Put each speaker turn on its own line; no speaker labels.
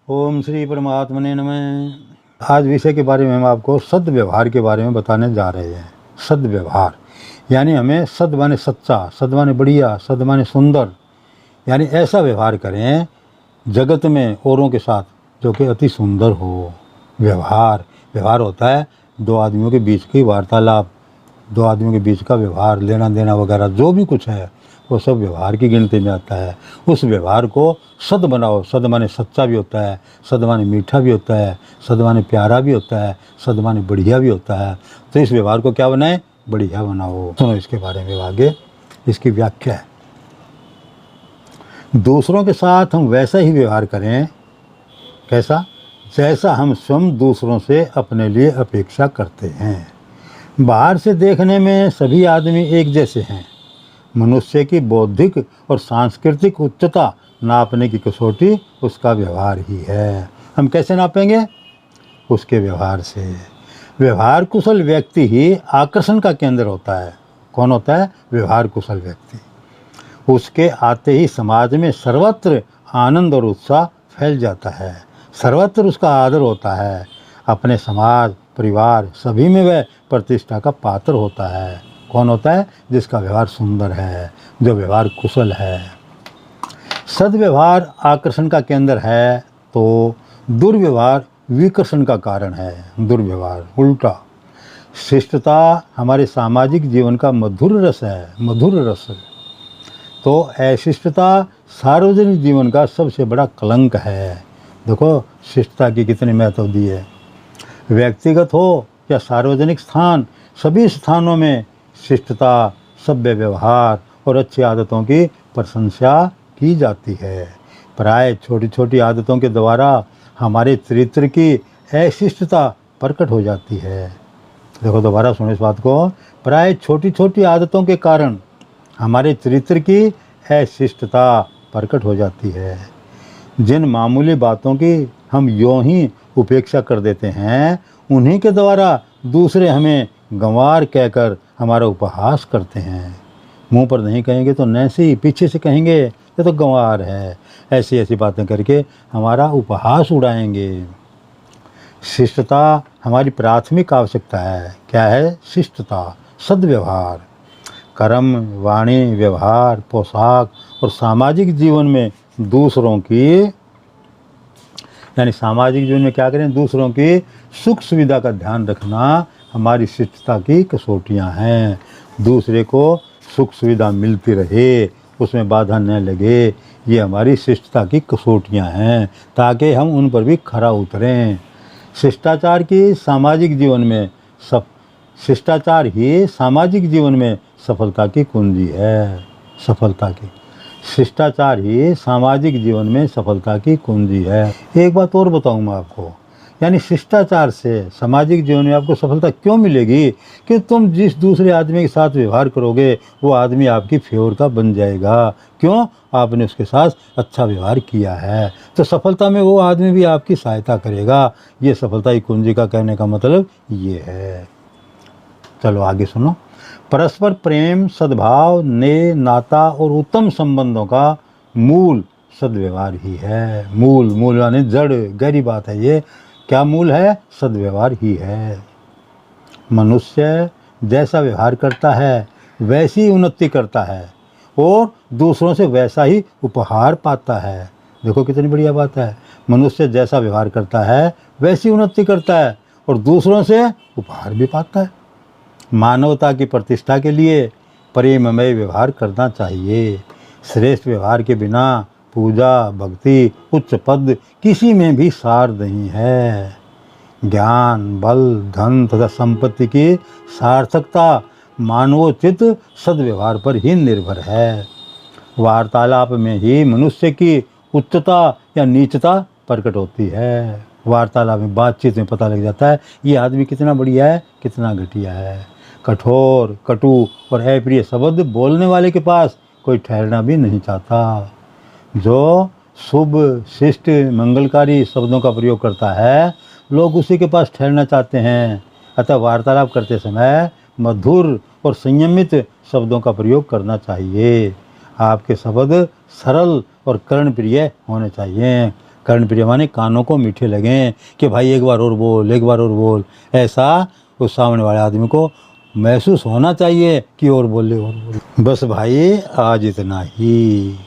ओम श्री परमात्मने नमः। आज विषय के बारे में हम आपको सद्व्यवहार के बारे में बताने जा रहे हैं। सद्व्यवहार यानी हमें सद माने सच्चा, सद माने बढ़िया, सद माने सुंदर, यानी ऐसा व्यवहार करें जगत में औरों के साथ जो कि अति सुंदर हो। व्यवहार होता है दो आदमियों के बीच की वार्तालाप, दो आदमियों के बीच का व्यवहार, लेना देना वगैरह जो भी कुछ है वो सब व्यवहार की गिनती में आता है। उस व्यवहार को सद बनाओ। सद माने सच्चा भी होता है, सद माने मीठा भी होता है, सद माने प्यारा भी होता है, सद माने बढ़िया भी होता है। तो इस व्यवहार को क्या बनाए? बढ़िया बनाओ। सुनो इसके बारे में आगे इसकी व्याख्या है। दूसरों के साथ हम वैसा ही व्यवहार करें, कैसा? जैसा हम स्वयं दूसरों से अपने लिए अपेक्षा करते हैं। बाहर से देखने में सभी आदमी एक जैसे हैं। मनुष्य की बौद्धिक और सांस्कृतिक उच्चता नापने की कसौटी उसका व्यवहार ही है। हम कैसे नापेंगे? उसके व्यवहार से। व्यवहार कुशल व्यक्ति ही आकर्षण का केंद्र होता है। कौन होता है? व्यवहार कुशल व्यक्ति। उसके आते ही समाज में सर्वत्र आनंद और उत्साह फैल जाता है। सर्वत्र उसका आदर होता है। अपने समाज, परिवार सभी में वह प्रतिष्ठा का पात्र होता है। कौन होता है? जिसका व्यवहार सुंदर है, जो व्यवहार कुशल है। सद्व्यवहार आकर्षण का केंद्र है तो दुर्व्यवहार विकर्षण का कारण है। दुर्व्यवहार उल्टा। शिष्टता हमारे सामाजिक जीवन का मधुर रस है, मधुर रस। तो अशिष्टता सार्वजनिक जीवन का सबसे बड़ा कलंक है। देखो शिष्टता की कितनी महत्व दी है। व्यक्तिगत हो या सार्वजनिक स्थान, सभी स्थानों में शिष्टता, सभ्य व्यवहार और अच्छी आदतों की प्रशंसा की जाती है। प्राय छोटी छोटी आदतों के द्वारा हमारे चरित्र की अशिष्टता प्रकट हो जाती है। देखो दोबारा सुनो इस बात को। प्राय छोटी छोटी आदतों के कारण हमारे चरित्र की अशिष्टता प्रकट हो जाती है। जिन मामूली बातों की हम यूं ही उपेक्षा कर देते हैं, उन्हीं के द्वारा दूसरे हमें गंवार कहकर हमारा उपहास करते हैं। मुंह पर नहीं कहेंगे तो नैसी, पीछे से कहेंगे ये तो गंवार है। ऐसी ऐसी बातें करके हमारा उपहास उड़ाएंगे। शिष्टता हमारी प्राथमिक आवश्यकता है। क्या है? शिष्टता, सद्व्यवहार। कर्म, वाणी, व्यवहार, पोशाक और सामाजिक जीवन में दूसरों की, यानी सामाजिक जीवन में क्या करें? दूसरों की सुख सुविधा का ध्यान रखना हमारी शिष्टता की कसौटियाँ हैं। दूसरे को सुख सुविधा मिलती रहे, उसमें बाधा न लगे, ये हमारी शिष्टता की कसौटियाँ हैं, ताकि हम उन पर भी खरा उतरें। शिष्टाचार की सामाजिक जीवन में शिष्टाचार ही सामाजिक जीवन में सफलता की कुंजी है। सफलता की शिष्टाचार ही सामाजिक जीवन में सफलता की कुंजी है। एक बात और बताऊँ मैं आपको, यानी शिष्टाचार से सामाजिक जीवन में आपको सफलता क्यों मिलेगी? कि तुम जिस दूसरे आदमी के साथ व्यवहार करोगे वो आदमी आपकी फेवर का बन जाएगा। क्यों? आपने उसके साथ अच्छा व्यवहार किया है, तो सफलता में वो आदमी भी आपकी सहायता करेगा। ये सफलता की कुंजी का कहने का मतलब ये है। चलो आगे सुनो। परस्पर प्रेम, सद्भाव, नेह, नाता और उत्तम संबंधों का मूल सद्व्यवहार ही है। मूल यानी जड़, गहरी बात है ये। क्या मूल है? सद्व्यवहार ही है। मनुष्य जैसा व्यवहार करता है वैसी उन्नति करता है और दूसरों से वैसा ही उपहार पाता है। देखो कितनी बढ़िया बात है। मनुष्य जैसा व्यवहार करता है वैसी उन्नति करता है और दूसरों से उपहार भी पाता है। मानवता की प्रतिष्ठा के लिए प्रेममय व्यवहार करना चाहिए। श्रेष्ठ व्यवहार के बिना पूजा, भक्ति, उच्च पद किसी में भी सार नहीं है। ज्ञान, बल, धन तथा संपत्ति की सार्थकता मानवोचित सद्व्यवहार पर ही निर्भर है। वार्तालाप में ही मनुष्य की उच्चता या नीचता प्रकट होती है। वार्तालाप में, बातचीत में पता लग जाता है ये आदमी कितना बढ़िया है, कितना घटिया है। कठोर, कटु और अप्रिय शब्द बोलने वाले के पास कोई ठहरना भी नहीं चाहता। जो शुभ, शिष्ट, मंगलकारी शब्दों का प्रयोग करता है, लोग उसी के पास ठहरना चाहते हैं। अतः वार्तालाप करते समय मधुर और संयमित शब्दों का प्रयोग करना चाहिए। आपके शब्द सरल और कर्णप्रिय होने चाहिए। कर्ण प्रिय माने कानों को मीठे लगें कि भाई एक बार और बोल, एक बार और बोल, ऐसा उस सामने वाले आदमी को महसूस होना चाहिए कि और बोले और बोले। बस भाई आज इतना ही।